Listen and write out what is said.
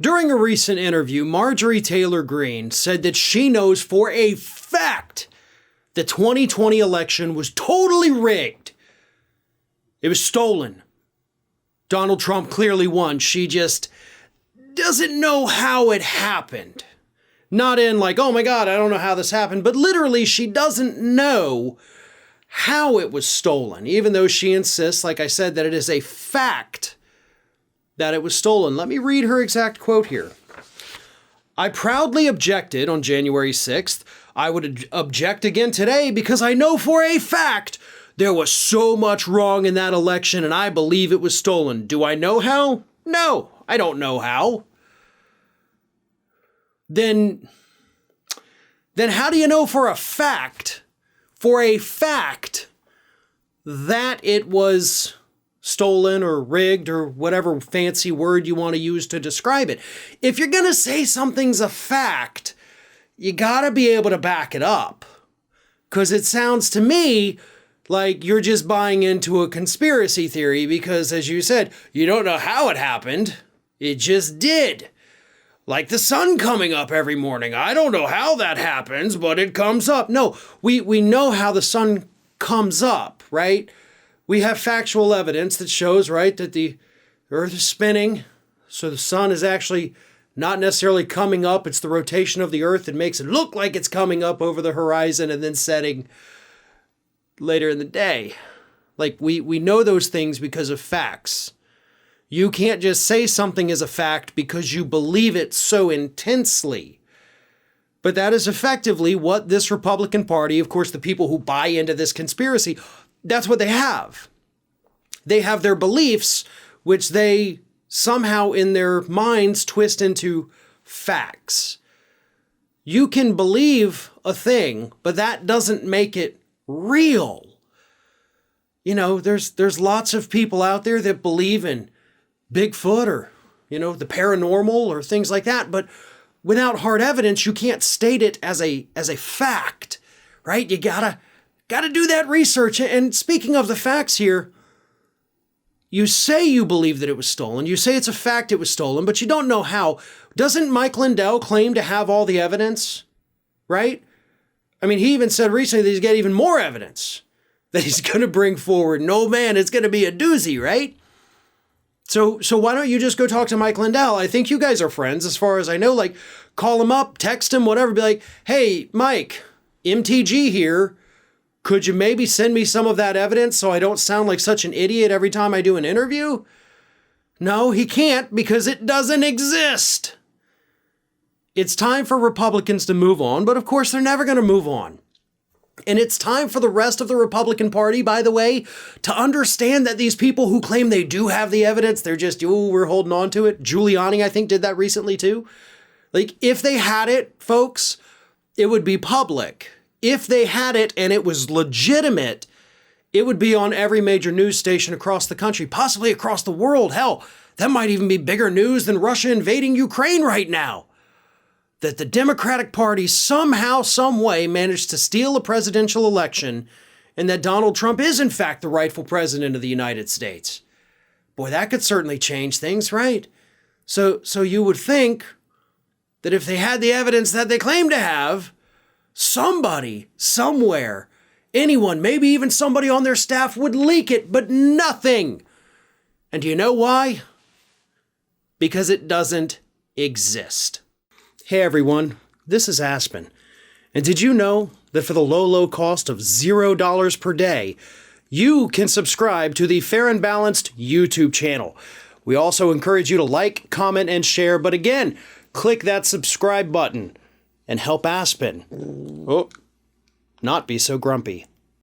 During a recent interview, Marjorie Taylor Greene said that she knows for a fact the 2020 election was totally rigged. It was stolen. Donald Trump clearly won. She just doesn't know how it happened. Not in like, oh my God, I don't know how this happened, but literally she doesn't know how it was stolen, even though she insists, like I said, that it is a fact that it was stolen. Let me read her exact quote here. I proudly objected on January 6th. I would object again today because I know for a fact there was so much wrong in that election and I believe it was stolen. Do I know how? No, I don't know how. Then how do you know for a fact that it was stolen or rigged or whatever fancy word you want to use to describe it? If you're going to say something's a fact, you got to be able to back it up. Because it sounds to me like you're just buying into a conspiracy theory because, as you said, you don't know how it happened. It just did. Like the sun coming up every morning. I don't know how that happens, but it comes up. No, we know how the sun comes up, right? We have factual evidence that shows, right, that the Earth is spinning. So the sun is actually not necessarily coming up. It's the rotation of the Earth that makes it look like it's coming up over the horizon and then setting later in the day. Like we know those things because of facts. You can't just say something is a fact because you believe it so intensely. But that is effectively what this Republican Party, of course, the people who buy into this conspiracy, that's what they have. They have their beliefs, which they somehow in their minds twist into facts. You can believe a thing, but that doesn't make it real. You know, there's lots of people out there that believe in Bigfoot or, you know, the paranormal or things like that, but without hard evidence, you can't state it as a fact, right? You gotta do that research. And speaking of the facts here, you say you believe that it was stolen. You say it's a fact it was stolen, but you don't know how. Doesn't Mike Lindell claim to have all the evidence, right? I mean, he even said recently that he's got even more evidence that he's going to bring forward. No, man, it's going to be a doozy, right? So why don't you just go talk to Mike Lindell? I think you guys are friends as far as I know. Like, call him up, text him, whatever. Be like, hey, Mike, MTG here. Could you maybe send me some of that evidence so I don't sound like such an idiot every time I do an interview? No, he can't because it doesn't exist. It's time for Republicans to move on, but of course they're never going to move on. And it's time for the rest of the Republican Party, by the way, to understand that these people who claim they do have the evidence, they're just, we're holding on to it. Giuliani, I think, did that recently too. Like, if they had it, folks, it would be public. If they had it and it was legitimate, it would be on every major news station across the country, possibly across the world. Hell, that might even be bigger news than Russia invading Ukraine right now. That the Democratic Party somehow, some way managed to steal a presidential election and that Donald Trump is in fact the rightful president of the United States. Boy, that could certainly change things, right? So you would think that if they had the evidence that they claim to have, somebody, somewhere, anyone, maybe even somebody on their staff would leak it, but nothing. And do you know why? Because it doesn't exist. Hey everyone, this is Aspen. And did you know that for the low cost of $0 per day, you can subscribe to the Fair and Balanced YouTube channel? We also encourage you to like, comment, and share, but again, click that subscribe button and help Aspen not be so grumpy.